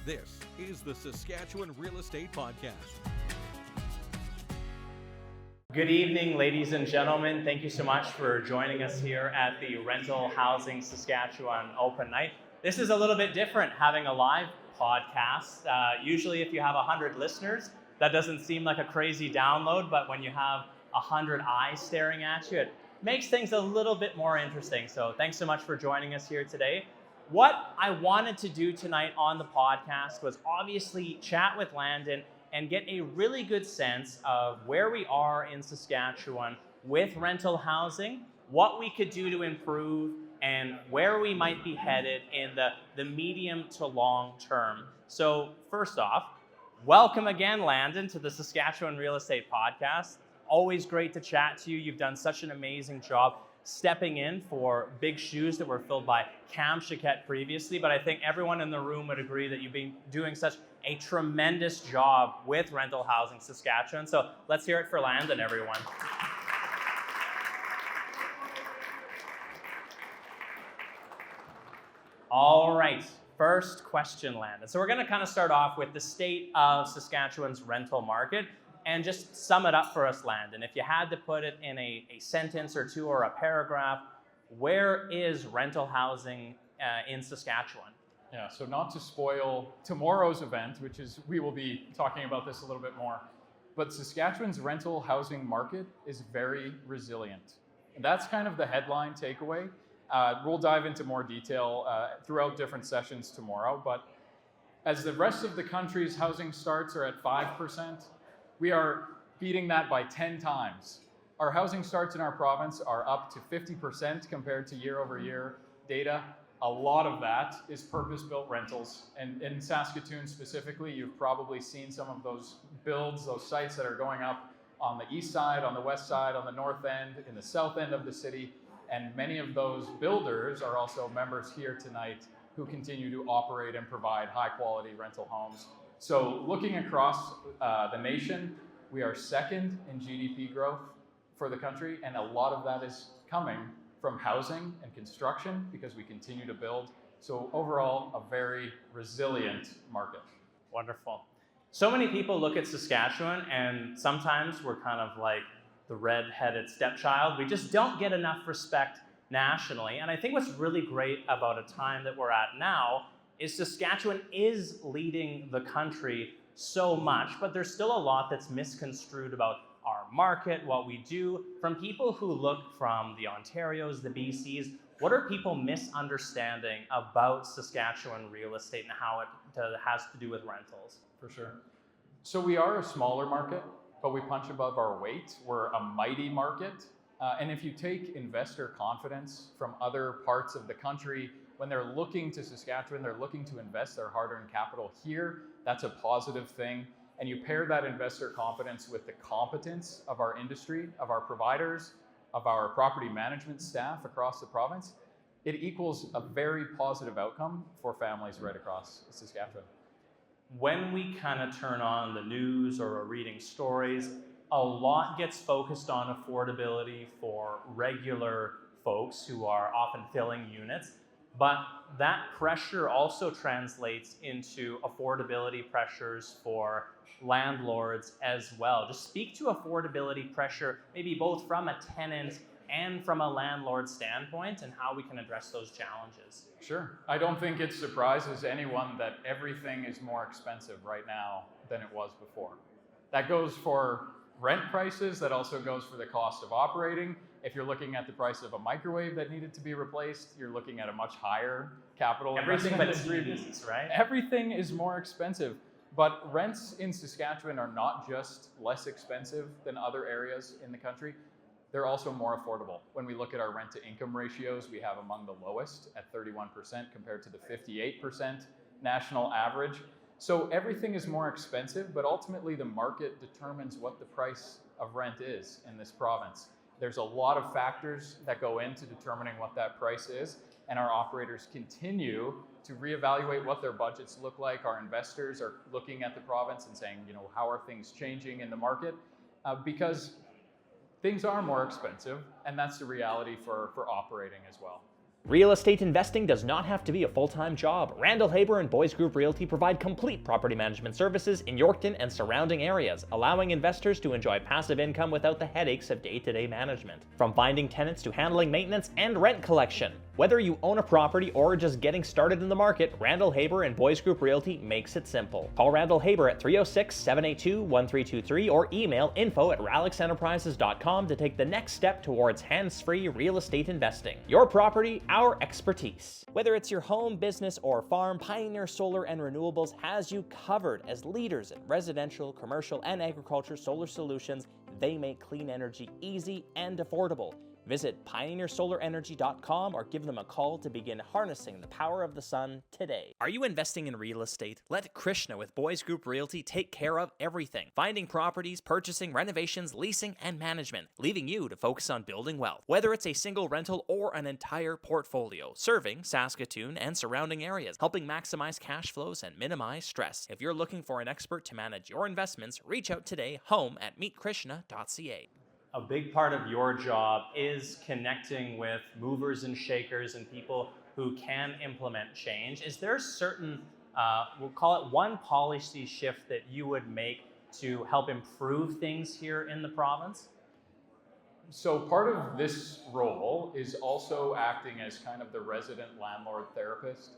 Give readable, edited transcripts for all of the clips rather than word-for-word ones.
This is the Saskatchewan Real Estate Podcast. Good evening, ladies and gentlemen. Thank you so much for joining us here at the Rental Housing Saskatchewan Open Night. This is a little bit different, having a live podcast. Usually if you have 100 listeners, that doesn't seem like a crazy download, but when you have 100 eyes staring at you, it makes things a little bit more interesting. So thanks so much for joining us here today. What I wanted to do tonight on the podcast was obviously chat with Landon and get a really good sense of where we are in Saskatchewan with rental housing, what we could do to improve, and where we might be headed in the medium to long term. So first off, welcome again, Landon, to the Saskatchewan Real Estate Podcast. Always great to chat to you. You've done such an amazing job stepping in for big shoes that were filled by Cam Chiquette previously, but I think everyone in the room would agree that you've been doing such a tremendous job with Rental Housing Saskatchewan. So let's hear it for Landon, everyone. All right, first question, Landon. So we're going to kind of start off with the state of Saskatchewan's rental market and just sum it up for us, Landon. If you had to put it in a sentence or two or a paragraph, where is rental housing in Saskatchewan? Yeah, so not to spoil tomorrow's event, which is, we will be talking about this a little bit more, but Saskatchewan's rental housing market is very resilient. And that's kind of the headline takeaway. We'll dive into more detail throughout different sessions tomorrow, but as the rest of the country's housing starts are at 5%, we are beating that by 10 times. Our housing starts in our province are up to 50% compared to year over year data. A lot of that is purpose-built rentals. And in Saskatoon specifically, you've probably seen some of those builds, those sites that are going up on the east side, on the west side, on the north end, in the south end of the city. And many of those builders are also members here tonight who continue to operate and provide high-quality rental homes. So looking across the nation, we are second in GDP growth for the country, and a lot of that is coming from housing and construction because we continue to build. So overall, a very resilient market. Wonderful. So many people look at Saskatchewan and sometimes we're kind of like the red-headed stepchild. We just don't get enough respect nationally. And I think what's really great about a time that we're at now is Saskatchewan is leading the country so much, but there's still a lot that's misconstrued about our market, what we do. From people who look from the Ontarios, the BCs, what are people misunderstanding about Saskatchewan real estate and how it has to do with rentals? For sure. So we are a smaller market, but we punch above our weight. We're a mighty market. And if you take investor confidence from other parts of the country, when they're looking to Saskatchewan, they're looking to invest their hard-earned capital here. That's a positive thing. And you pair that investor confidence with the competence of our industry, of our providers, of our property management staff across the province, it equals a very positive outcome for families right across Saskatchewan. When we kind of turn on the news or are reading stories, a lot gets focused on affordability for regular folks who are often filling units. But that pressure also translates into affordability pressures for landlords as well. Just speak to affordability pressure, maybe both from a tenant and from a landlord standpoint, and how we can address those challenges. Sure. I don't think it surprises anyone that everything is more expensive right now than it was before. That goes for rent prices, that also goes for the cost of operating. If you're looking at the price of a microwave that needed to be replaced, you're looking at a much higher capital investment. Everything but TVs, right? Everything is more expensive. But rents in Saskatchewan are not just less expensive than other areas in the country, they're also more affordable. When we look at our rent to income ratios, we have among the lowest at 31% compared to the 58% national average. So everything is more expensive, but ultimately the market determines what the price of rent is in this province. There's a lot of factors that go into determining what that price is, and our operators continue to reevaluate what their budgets look like. Our investors are looking at the province and saying, how are things changing in the market? Because things are more expensive, and that's the reality for operating as well. Real estate investing does not have to be a full-time job. Randall, Hoeber, and Boys Group Realty provide complete property management services in Yorkton and surrounding areas, allowing investors to enjoy passive income without the headaches of day-to-day management. From finding tenants to handling maintenance and rent collection. Whether you own a property or are just getting started in the market, Randall, Hoeber, and Boys Group Realty makes it simple. Call Randall Hoeber at 306-782-1323 or email info@ralixenterprises.com to take the next step towards hands-free real estate investing. Your property, our expertise. Whether it's your home, business, or farm, Pioneer Solar and Renewables has you covered. As leaders in residential, commercial, and agriculture solar solutions, they make clean energy easy and affordable. Visit pioneersolarenergy.com or give them a call to begin harnessing the power of the sun today. Are you investing in real estate? Let Krishna with Boys Group Realty take care of everything. Finding properties, purchasing, renovations, leasing, and management, leaving you to focus on building wealth. Whether it's a single rental or an entire portfolio, serving Saskatoon and surrounding areas, helping maximize cash flows and minimize stress. If you're looking for an expert to manage your investments, reach out today, home@meetkrishna.ca. A big part of your job is connecting with movers and shakers and people who can implement change. Is there a certain, we'll call it one policy shift that you would make to help improve things here in the province? So part of this role is also acting as kind of the resident landlord therapist.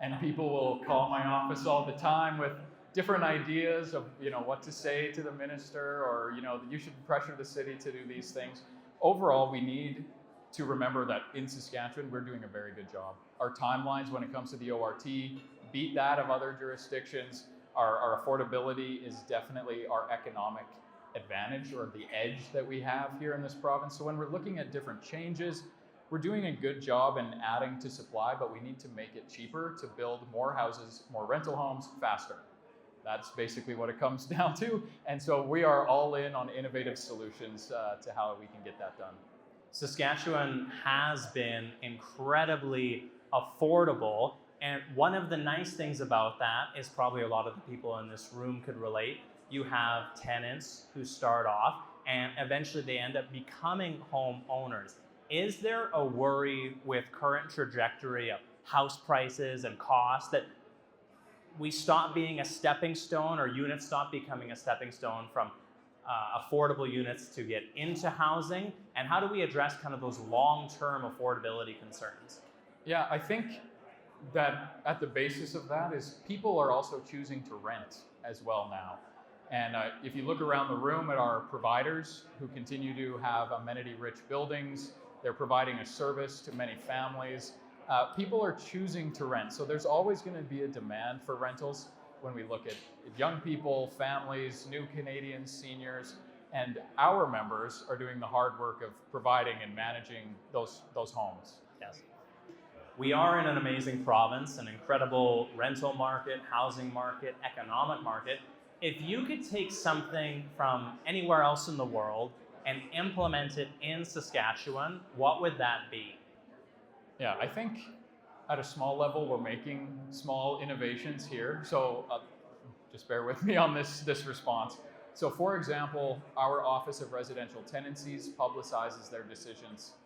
And people will call my office all the time with different ideas of what to say to the minister, or you should pressure the city to do these things. Overall, we need to remember that in Saskatchewan we're doing a very good job. Our timelines when it comes to the ORT beat that of other jurisdictions. Our affordability is definitely our economic advantage, or the edge that we have here in this province. So when we're looking at different changes, we're doing a good job in adding to supply, but we need to make it cheaper to build more houses, more rental homes faster. That's basically what it comes down to. And so we are all in on innovative solutions to how we can get that done. Saskatchewan has been incredibly affordable. And one of the nice things about that is probably a lot of the people in this room could relate. You have tenants who start off and eventually they end up becoming homeowners. Is there a worry with current trajectory of house prices and costs that we stop being a stepping stone, or units stop becoming a stepping stone from affordable units to get into housing? And how do we address kind of those long-term affordability concerns? Yeah, I think that at the basis of that is people are also choosing to rent as well now. And if you look around the room at our providers who continue to have amenity-rich buildings, they're providing a service to many families. People are choosing to rent. So there's always going to be a demand for rentals when we look at young people, families, new Canadians, seniors, and our members are doing the hard work of providing and managing those homes. Yes. We are in an amazing province, an incredible rental market, housing market, economic market. If you could take something from anywhere else in the world and implement it in Saskatchewan, what would that be? Yeah, I think at a small level, we're making small innovations here. So just bear with me on this response. So for example, our Office of Residential Tenancies publicizes their decisions.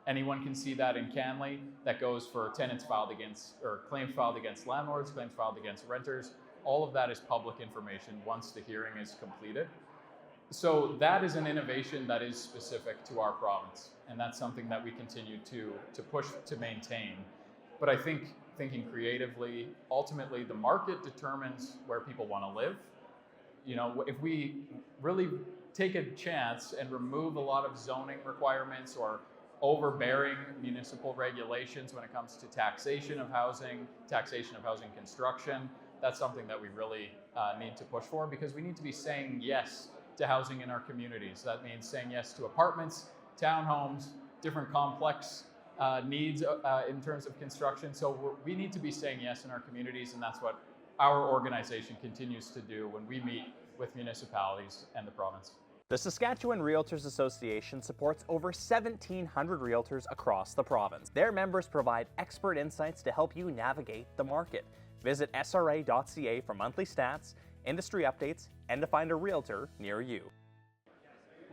Anyone can see that in Canley. That goes for tenants filed against, or claims filed against landlords, claims filed against renters. All of that is public information once the hearing is completed. So that is an innovation that is specific to our province. And that's something that we continue to push to maintain. But I think thinking creatively, ultimately the market determines where people want to live. If we really take a chance and remove a lot of zoning requirements or overbearing municipal regulations when it comes to taxation of housing construction, that's something that we really need to push for, because we need to be saying yes to housing in our communities. That means saying yes to apartments, townhomes, different complex needs in terms of construction. So we need to be saying yes in our communities, and that's what our organization continues to do when we meet with municipalities and the province. The Saskatchewan Realtors Association supports over 1,700 realtors across the province. Their members provide expert insights to help you navigate the market. Visit sra.ca for monthly stats, industry updates, and to find a realtor near you.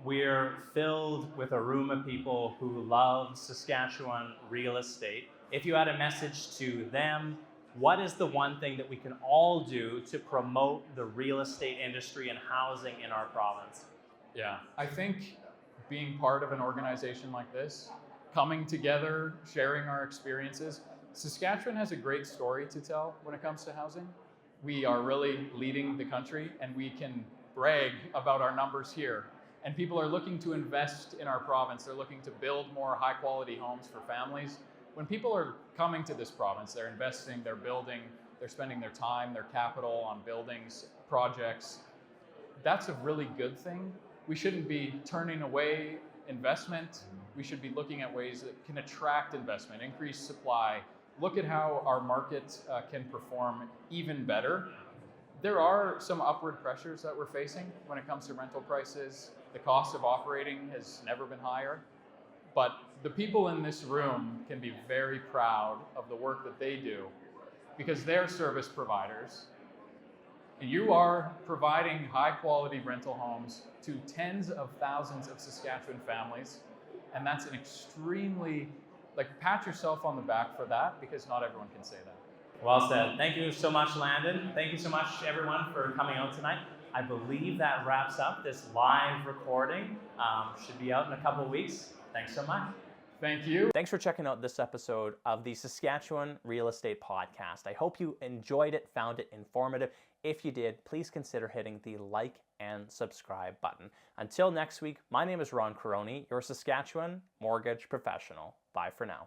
We're filled with a room of people who love Saskatchewan real estate. If you had a message to them, what is the one thing that we can all do to promote the real estate industry and housing in our province? Yeah, I think being part of an organization like this, coming together, sharing our experiences. Saskatchewan has a great story to tell when it comes to housing. We are really leading the country, and we can brag about our numbers here. And people are looking to invest in our province. They're looking to build more high quality homes for families. When people are coming to this province, they're investing, they're building, they're spending their time, their capital on buildings, projects. That's a really good thing. We shouldn't be turning away investment. We should be looking at ways that can attract investment, increase supply, look at how our market can perform even better. There are some upward pressures that we're facing when it comes to rental prices. The cost of operating has never been higher. But the people in this room can be very proud of the work that they do because they're service providers. And you are providing high quality rental homes to tens of thousands of Saskatchewan families. And that's an extremely, pat yourself on the back for that, because not everyone can say that. Well said. Thank you so much, Landon. Thank you so much, everyone, for coming out tonight. I believe that wraps up this live recording. Should be out in a couple of weeks. Thanks so much. Thank you. Thanks for checking out this episode of the Saskatchewan Real Estate Podcast. I hope you enjoyed it, found it informative. If you did, please consider hitting the like and subscribe button. Until next week, my name is Ron Quaroni, your Saskatchewan mortgage professional. Bye for now.